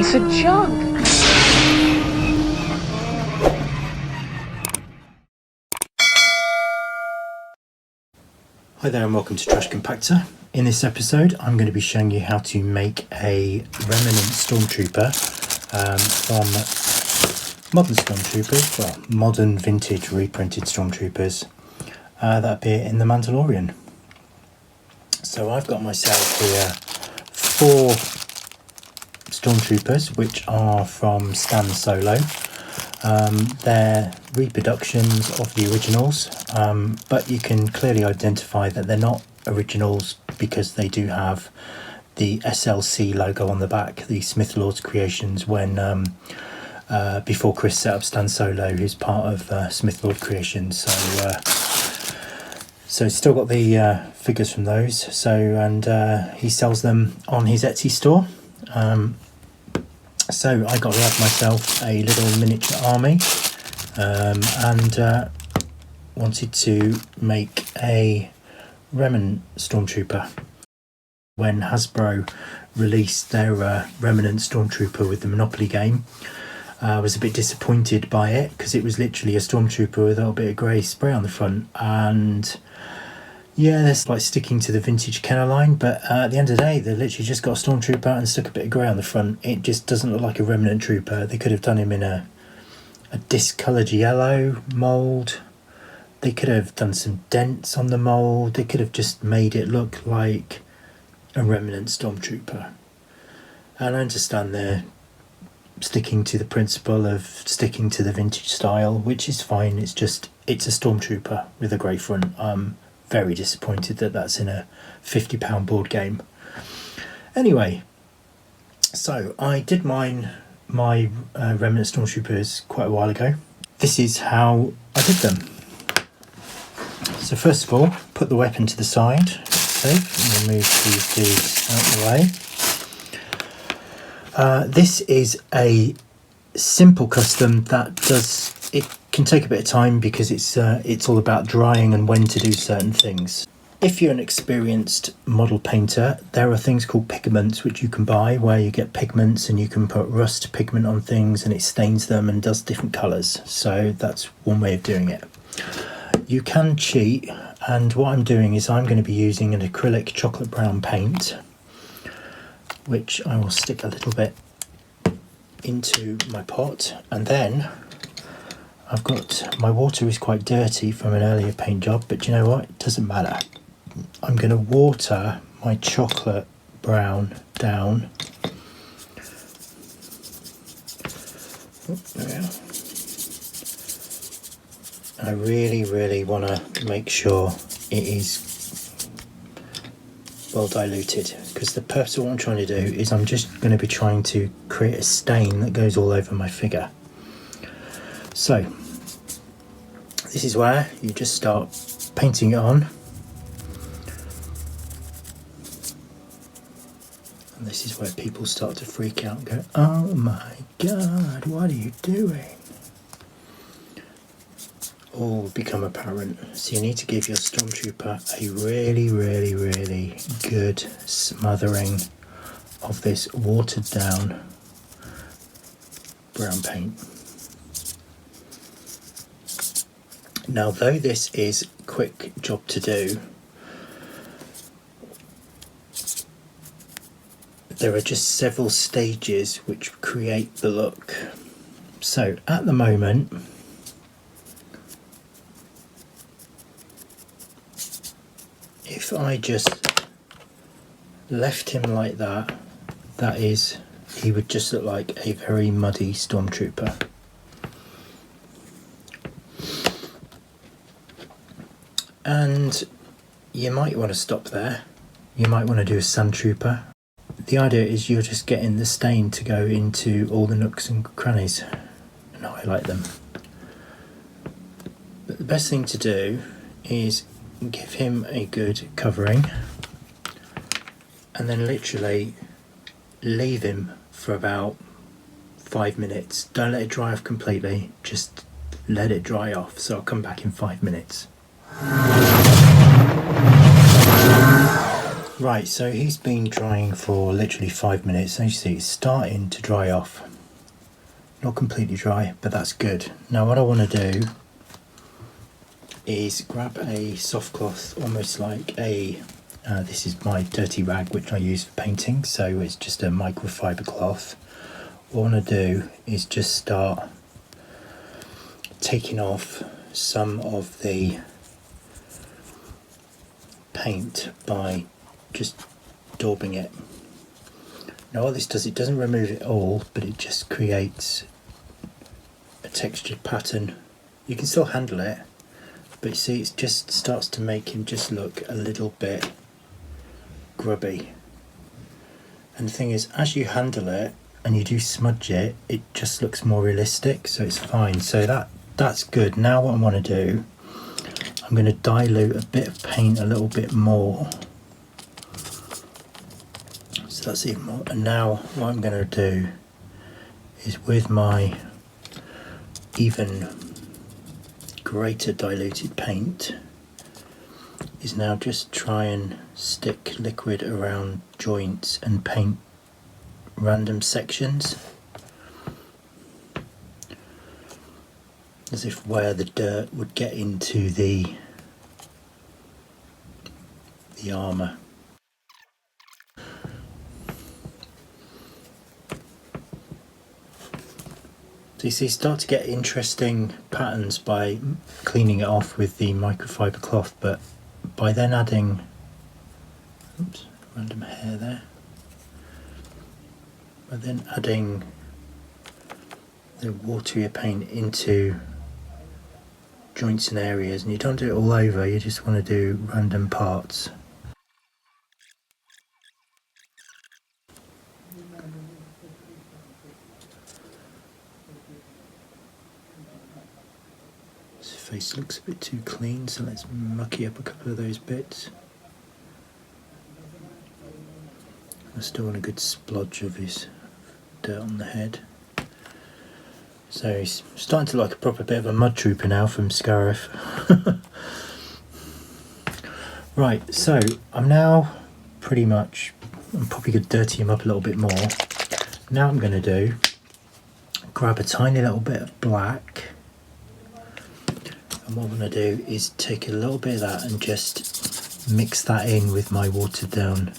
piece of junk. Hi there and welcome to Trash Compactor. In this episode I'm going to be showing you how to make a Remnant Stormtrooper from modern Stormtroopers, well modern vintage reprinted Stormtroopers that appear in the Mandalorian. So I've got myself here 4 Stormtroopers which are from Stan Solo. They're reproductions of the originals, but you can clearly identify that they're not originals because they do have the SLC logo on the back, the Smith Lord's Creations, when before Chris set up Stan Solo, who's part of Smith Lord Creations. So it's still got the figures from those. And he sells them on his Etsy store. So I got to have myself a little miniature army and wanted to make a Remnant Stormtrooper. When Hasbro released their Remnant Stormtrooper with the Monopoly game, I was a bit disappointed by it because it was literally a Stormtrooper with a little bit of grey spray on the front, and yeah, they're like sticking to the vintage Kenner line, but at the end of the day, they literally just got a Stormtrooper out and stuck a bit of grey on the front. It just doesn't look like a Remnant Trooper. They could have done him in a discoloured yellow mould. They could have done some dents on the mould. They could have just made it look like a Remnant Stormtrooper. And I understand they're sticking to the principle of sticking to the vintage style, which is fine. It's a Stormtrooper with a grey front. Very disappointed that that's in a £50 board game. Anyway, so I did my Remnant Stormtroopers quite a while ago. This is how I did them. So first of all, put the weapon to the side, safe, and remove these dudes out of the way. This is a simple custom that it can take a bit of time because it's all about drying and when to do certain things. If you're an experienced model painter, there are things called pigments which you can buy, where you get pigments and you can put rust pigment on things and it stains them and does different colours. So that's one way of doing it. You can cheat, and what I'm doing is I'm going to be using an acrylic chocolate brown paint, which I will stick a little bit into my pot, and then I've got, my water is quite dirty from an earlier paint job, but you know what, it doesn't matter. I'm going to water my chocolate brown down. Oh, there we are. I really want to make sure it is well diluted, because the purpose of what I'm trying to do is I'm just going to be trying to create a stain that goes all over my figure. So this is where you just start painting it on, and this is where people start to freak out and go, oh my god, what are you doing? All become apparent. So you need to give your Stormtrooper a really good smothering of this watered down brown paint. Now, though this is a quick job to do, there are just several stages which create the look. So at the moment, if I just left him like that, he would just look like a very muddy Stormtrooper. And you might want to stop there. You might want to do a Sandtrooper. The idea is you're just getting the stain to go into all the nooks and crannies and highlight them. But the best thing to do is give him a good covering and then literally leave him for about 5 minutes. Don't let it dry off completely, just let it dry off. So I'll come back in 5 minutes. Right, so he's been drying for literally 5 minutes. As you see, it's starting to dry off. Not completely dry, but that's good. Now what I want to do is grab a soft cloth, almost like a, this is my dirty rag which I use for painting, so it's just a microfiber cloth. What I want to do is just start taking off some of the paint by just daubing it. Now what this does, it doesn't remove it all, but it just creates a textured pattern. You can still handle it, but you see it just starts to make him just look a little bit grubby. And the thing is, as you handle it and you do smudge it, it just looks more realistic, so it's fine. So that's good. Now what I want to do, I'm going to dilute a bit of paint a little bit more. So that's even more. And now what I'm going to do is, with my even greater diluted paint, is now just try and stick liquid around joints and paint random sections, as if where the dirt would get into the armour. So you see, start to get interesting patterns by cleaning it off with the microfiber cloth, but by then adding, oops, random hair there, by then adding the waterier paint into joints and areas, and you don't do it all over, you just want to do random parts. His face looks a bit too clean, so let's mucky up a couple of those bits. I still want a good splodge of his dirt on the head. So he's starting to look like a proper bit of a mud trooper now from Scarif. Right, so I'm now pretty much, I'm probably going to dirty him up a little bit more. Now I'm going to do, grab a tiny little bit of black, and what I'm going to do is take a little bit of that and just mix that in with my watered down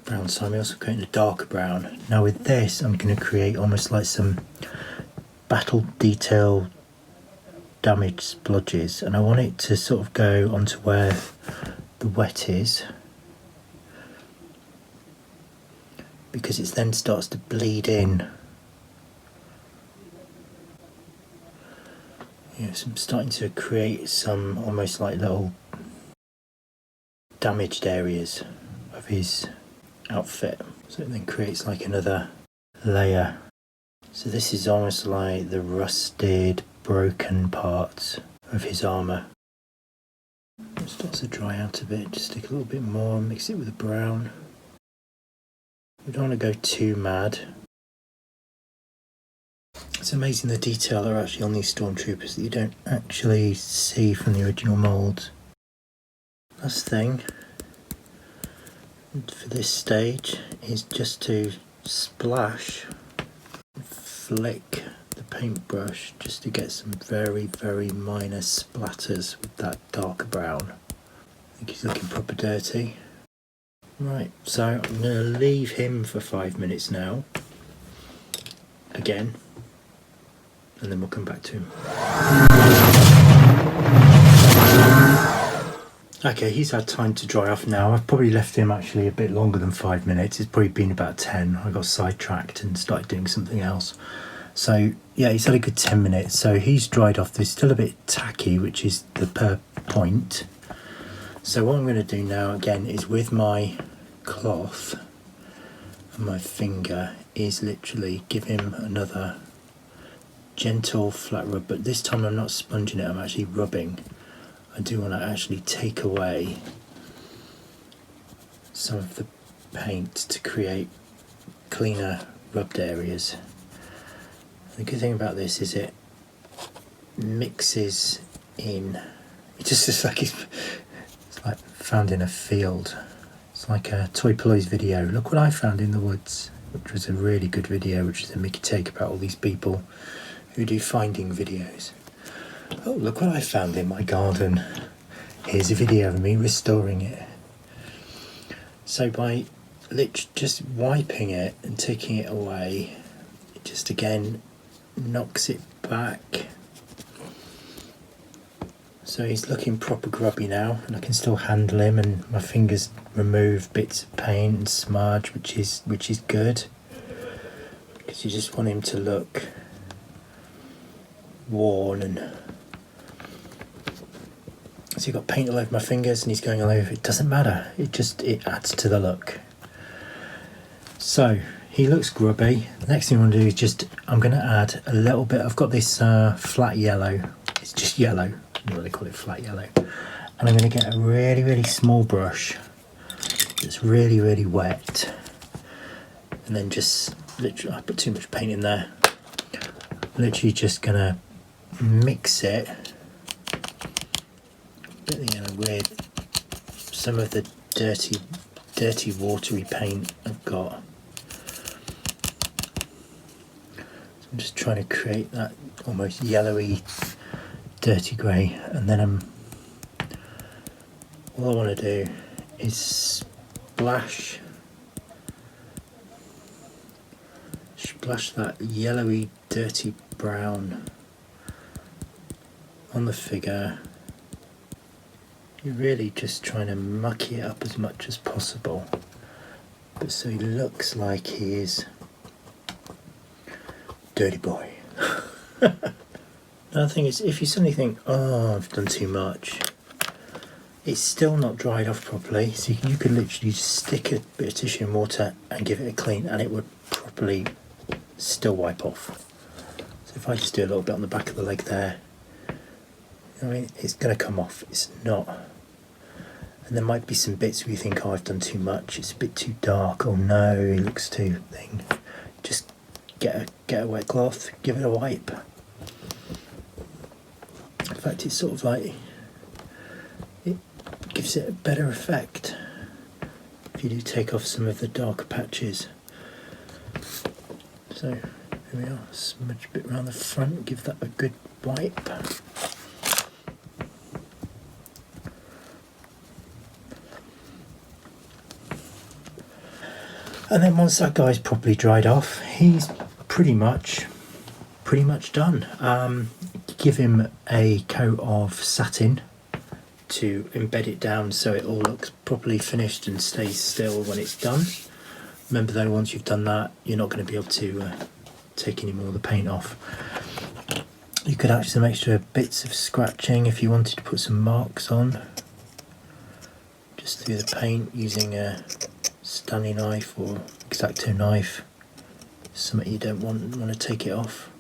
brown. So I'm also creating a darker brown. Now with this I'm going to create almost like some battle detail damage splodges, and I want it to sort of go onto where the wet is, because it then starts to bleed in. Yes, I'm starting to create some almost like little damaged areas of his outfit, so it then creates like another layer. So this is almost like the rusted, broken parts of his armour. It starts to dry out a bit, just stick a little bit more, mix it with the brown. We don't want to go too mad. It's amazing the detail that are actually on these Stormtroopers that you don't actually see from the original moulds. Last thing for this stage is just to splash, flick the paintbrush just to get some very, very minor splatters with that darker brown. I think he's looking proper dirty. Right, so I'm going to leave him for 5 minutes now, again, and then we'll come back to him. Okay, he's had time to dry off now. I've probably left him actually a bit longer than 5 minutes. It's probably been about 10. I got sidetracked and started doing something else. So yeah, he's had a good 10 minutes. So he's dried off. There's still a bit tacky, which is the point. So what I'm going to do now again is with my cloth and my finger is literally give him another gentle flat rub, but this time I'm not sponging it, I'm actually rubbing. I do want to actually take away some of the paint to create cleaner rubbed areas. The good thing about this is it mixes in. It just looks like it's like found in a field. It's like a Toy Palitoy's video, look what I found in the woods, which was a really good video, which is a Mickey take about all these people who do finding videos. Oh, look what I found in my garden. Here's a video of me restoring it. So by just wiping it and taking it away, it just again knocks it back. So he's looking proper grubby now, and I can still handle him, and my fingers remove bits of paint and smudge, which is good, because you just want him to look worn. And so you've got paint all over my fingers and he's going all over. It doesn't matter, it adds to the look. So he looks grubby. The next thing I'm going to do is I'm going to add a little bit. I've got this flat yellow, it's just yellow, I don't really call it flat yellow, and I'm going to get a really, really small brush that's really, really wet, and then just literally, I put too much paint in there, literally just going to mix it, bit of the yellow with some of the dirty watery paint I've got. So I'm just trying to create that almost yellowy dirty grey, and then all I want to do is splash that yellowy dirty brown on the figure. You're really just trying to mucky it up as much as possible, but so he looks like he is dirty boy. Another thing is, if you suddenly think, oh, I've done too much, it's still not dried off properly, so you could literally just stick a bit of tissue and water and give it a clean, and it would properly still wipe off. So if I just do a little bit on the back of the leg there, I mean, it's going to come off, it's not. And there might be some bits where you think, oh, I've done too much, it's a bit too dark, oh no, it looks too thing. Just get a wet cloth, give it a wipe. In fact, it's sort of like, it gives it a better effect if you do take off some of the darker patches. So here we are, smudge a bit around the front, give that a good wipe. And then once that guy's properly dried off, he's pretty much done. Give him a coat of satin to embed it down so it all looks properly finished and stays still when it's done. Remember though, once you've done that, you're not going to be able to take any more of the paint off. You could add some extra bits of scratching if you wanted to put some marks on, just through the paint using a Stanley knife or X-Acto knife, something you don't want to take it off.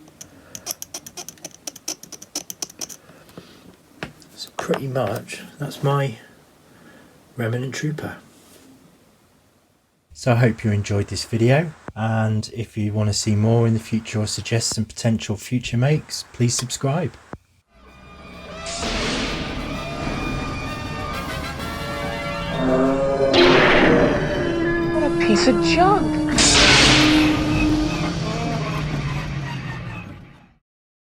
So pretty much that's my Remnant Trooper. So I hope you enjoyed this video, and if you want to see more in the future or suggest some potential future makes, please subscribe. Piece of junk.